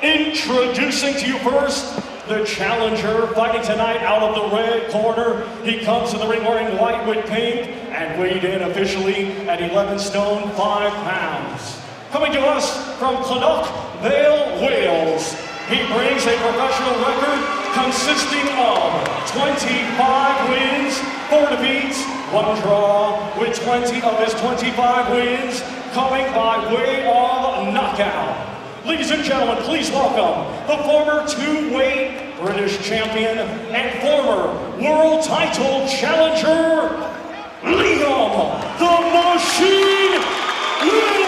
Introducing to you first, the challenger fighting tonight out of the red corner. He comes to the ring wearing white with pink and weighed in officially at 11 stone 5 pounds. Coming to us from Clonok Vale, Wales, he brings a professional record consisting of 25 wins, 4 defeats, 1 draw, with 20 of his 25 wins coming by way of knockout. Ladies and gentlemen, please welcome the former 2-weight British champion and former world title challenger, Liam the Machine Williams.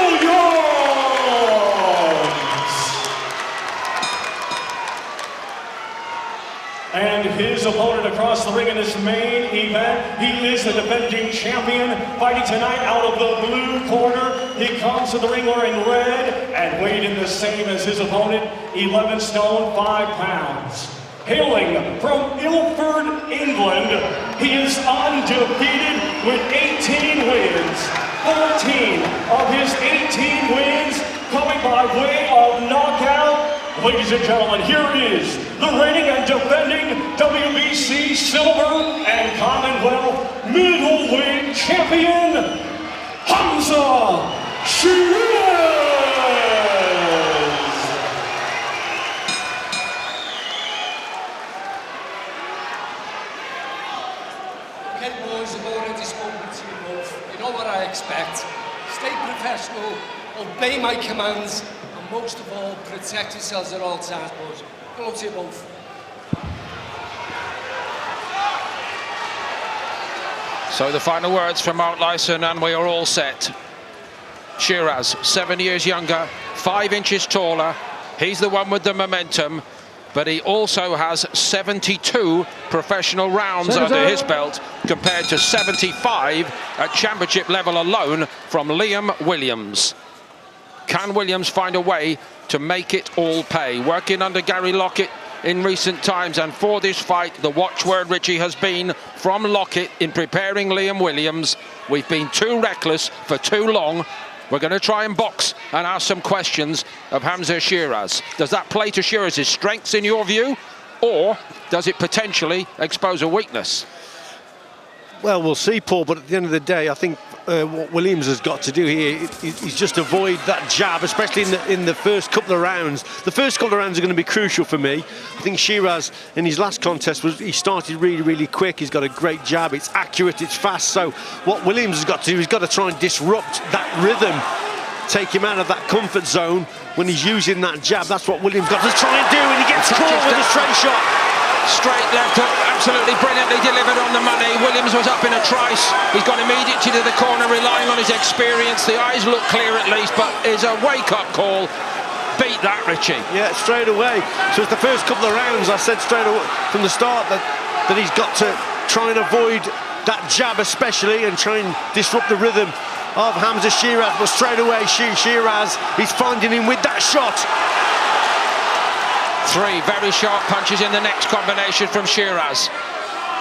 And his opponent across the ring in this main event, he is the defending champion, fighting tonight out of the blue corner. He comes to the ring wearing red and weighed in the same as his opponent, 11 stone 5 pounds. Hailing from Ilford, England, he is undefeated with 18 wins. 14 of his 18 wins coming by way of knockout. Ladies and gentlemen, here is the reigning and defending WBC Silver and Commonwealth Middleweight Champion, Hamzah Sheeraz. Okay, boys, I've already spoken to you both. You know what I expect. Stay professional, obey my commands, and most of all, protect yourselves at all times, boys. Hello to you both. So the final words from Mark Lyson, and we are all set. Sheeraz, 7 years younger, 5 inches taller. He's the one with the momentum, but he also has 72 professional rounds under his belt compared to 75 at championship level alone from Liam Williams. Can Williams find a way to make it all pay? Working under Gary Lockett in recent times, and for this fight, the watchword, Richie, has been from Lockett in preparing Liam Williams: we've been too reckless for too long. We're going to try and box and ask some questions of Hamzah Sheeraz. Does that play to Sheeraz's strengths in your view, or does it potentially expose a weakness? Well, we'll see, Paul, but at the end of the day, I think what Williams has got to do here is just avoid that jab, especially in the first couple of rounds. The first couple of rounds are going to be crucial for me. I think Sheeraz, in his last contest, he started really, really quick. He's got a great jab. It's accurate, it's fast. So what Williams has got to do, he's got to try and disrupt that rhythm, take him out of that comfort zone when he's using that jab. That's what Williams got to try and do, and he gets caught with a straight shot. Straight left hook, absolutely brilliantly delivered on the money. Williams was up in a trice. He's gone immediately to the corner, relying on his experience. The eyes look clear at least, but is a wake-up call. Beat that, Richie. Yeah, straight away. So it's the first couple of rounds, I said straight away from the start that he's got to try and avoid that jab especially, and try and disrupt the rhythm of Hamzah Sheeraz. But straight away, Sheeraz, he's finding him with that shot. 3 very sharp punches in the next combination from Sheeraz.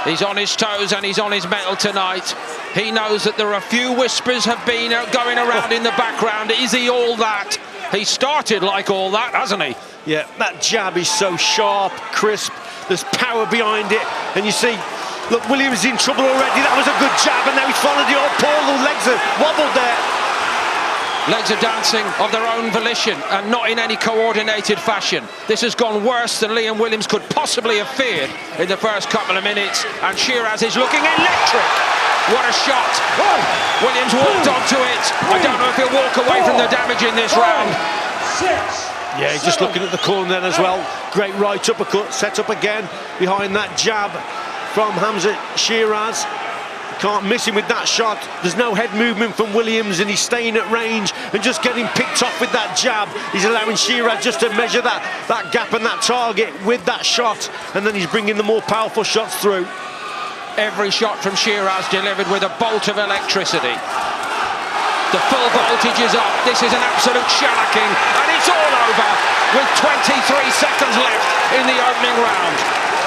He's on his toes and he's on his mettle tonight. He knows that there are a few whispers have been going around in the background. Is he all that? He started like all that, hasn't he? Yeah, that jab is so sharp, crisp. There's power behind it. And you see, look, Williams is in trouble already. That was a good jab, and now he's followed it up. Paul, the legs are wobbled there. Legs are dancing of their own volition and not in any coordinated fashion. This has gone worse than Liam Williams could possibly have feared in the first couple of minutes, and Sheeraz is looking electric. What a shot. Williams walked onto it. I don't know if he'll walk away from the damage in this round. 6. Yeah, he's just looking at the corner then as well. Great right uppercut, set up again behind that jab from Hamzah Sheeraz. Can't miss him with that shot. There's no head movement from Williams, and he's staying at range and just getting picked off with that jab. He's allowing Sheeraz just to measure that gap and that target with that shot, and then he's bringing the more powerful shots through. Every shot from Sheeraz delivered with a bolt of electricity. The full voltage is up. This is an absolute shellacking, and it's all over with 23 seconds left in the opening round.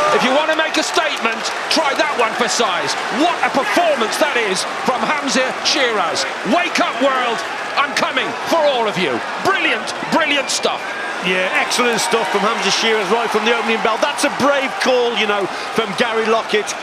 If you want to make a statement, try that one for size. What a performance that is from Hamzah Sheeraz. Wake up, world. I'm coming for all of you. Brilliant, brilliant stuff. Yeah, excellent stuff from Hamzah Sheeraz right from the opening bell. That's a brave call, you know, from Gary Lockett.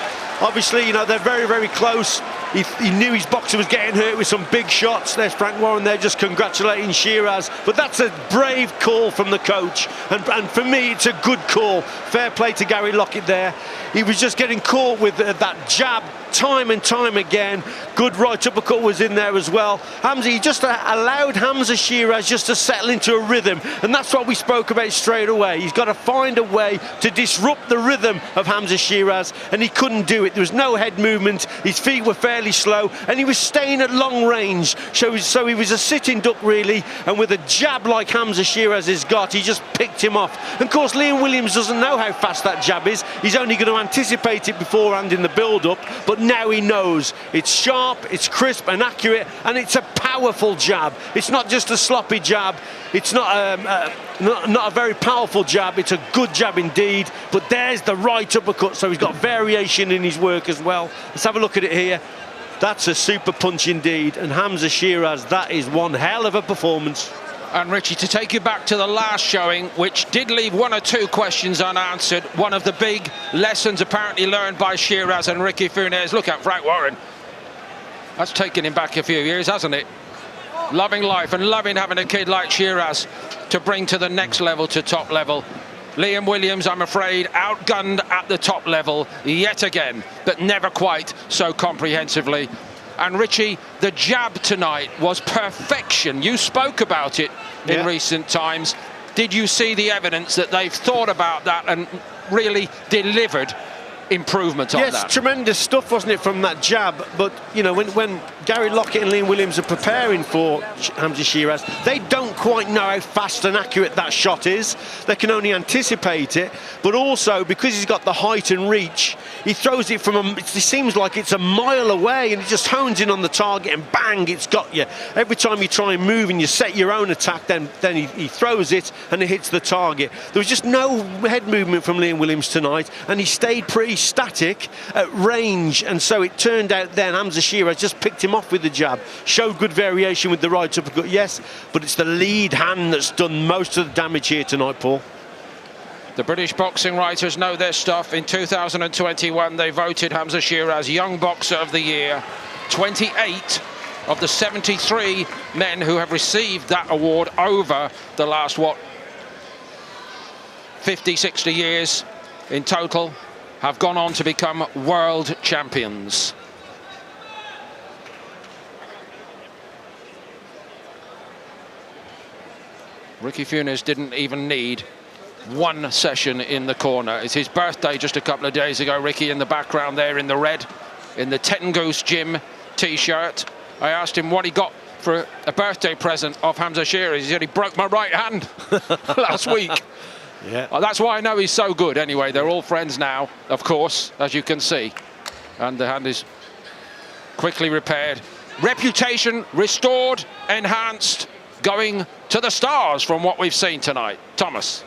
Obviously, you know, they're very, very close. He knew his boxer was getting hurt with some big shots. There's Frank Warren there just congratulating Sheeraz. But that's a brave call from the coach. And for me, it's a good call. Fair play to Gary Lockett there. He was just getting caught with that jab time and time again. Good right uppercut was in there as well. He just allowed Hamzah Sheeraz just to settle into a rhythm, and that's what we spoke about straight away. He's got to find a way to disrupt the rhythm of Hamzah Sheeraz, and he couldn't do it. There was no head movement, his feet were fairly slow, and he was staying at long range, so he was a sitting duck really, and with a jab like Hamzah Sheeraz has got, he just picked him off. And of course Liam Williams doesn't know how fast that jab is. He's only going to anticipate it beforehand in the build-up, but now he knows. It's sharp, it's crisp and accurate, and it's a powerful jab. It's not just a sloppy jab. It's not a very powerful jab. It's a good jab indeed. But there's the right uppercut, so he's got variation in his work as well. Let's have a look at it here. That's a super punch indeed. And Hamzah Sheeraz, that is one hell of a performance. And Richie, to take you back to the last showing, which did leave one or two questions unanswered, one of the big lessons apparently learned by Sheeraz and Ricky Funes. Look at Frank Warren. That's taken him back a few years, hasn't it? Loving life and loving having a kid like Sheeraz to bring to the next level, to top level. Liam Williams, I'm afraid, outgunned at the top level yet again, but never quite so comprehensively. And Richie, the jab tonight was perfection. You spoke about it in recent times. Did you see the evidence that they've thought about that and really delivered improvement on that? Yes, tremendous stuff, wasn't it, from that jab? But, you know, when Gary Lockett and Liam Williams are preparing for Hamzah Sheeraz, they don't quite know how fast and accurate that shot is. They can only anticipate it. But also, because he's got the height and reach, he throws it from it seems like it's a mile away, and he just hones in on the target and bang, it's got you. Every time you try and move and you set your own attack, then he throws it and it hits the target. There was just no head movement from Liam Williams tonight, and he stayed pretty static at range, and so it turned out then Hamzah Sheeraz just picked him off with the jab, showed good variation with the right uppercut, yes, but it's the lead hand that's done most of the damage here tonight, Paul. The British boxing writers know their stuff. In 2021 they voted Hamzah Sheeraz Young Boxer of the Year. 28 of the 73 men who have received that award over the last 50-60 years in total have gone on to become world champions. Ricky Funes didn't even need one session in the corner. It's his birthday just a couple of days ago. Ricky in the background there in the red, in the Ten Goose Gym t-shirt. I asked him what he got for a birthday present off Hamzah Sheeraz. He said he broke my right hand last week. Yeah. That's why I know he's so good. Anyway, they're all friends now, of course, as you can see. And the hand is quickly repaired. Reputation restored, enhanced, going to the stars from what we've seen tonight. Thomas.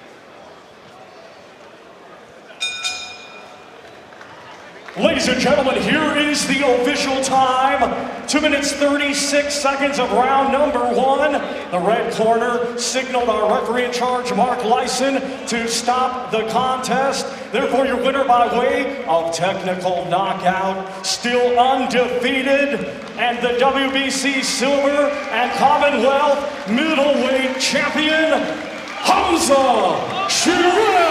Ladies and gentlemen, here is the official time. 2 minutes 36 seconds of round number 1. The red corner signaled our referee in charge, Mark Lyson, to stop the contest. Therefore, your winner by way of technical knockout, still undefeated, and the WBC Silver and Commonwealth Middleweight Champion, Hamzah Sheeraz.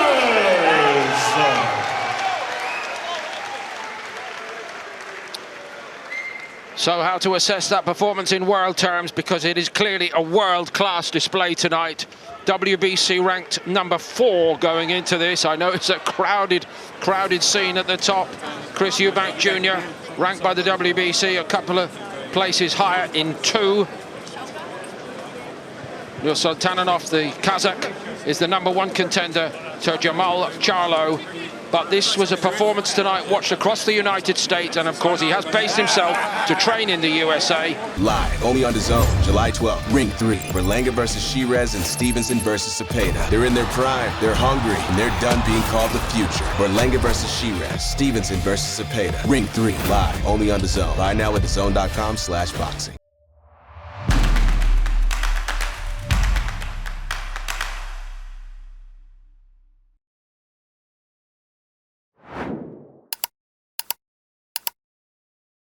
So how to assess that performance in world terms, because it is clearly a world-class display tonight. WBC ranked number 4 going into this. I know it's a crowded scene at the top. Chris Eubank Jr. ranked by the WBC a couple of places higher in 2. Sultanov, the Kazakh, is the number 1 contender to Jamal Charlo. But this was a performance tonight watched across the United States, and of course he has based himself to train in the USA. Live, only on DAZN, July 12th. Ring 3, Berlanga versus Sheeraz and Stevenson versus Cepeda. They're in their prime, they're hungry, and they're done being called the future. Berlanga versus Sheeraz, Stevenson versus Cepeda. Ring 3, live, only on DAZN. Buy now at DAZN.com/boxing.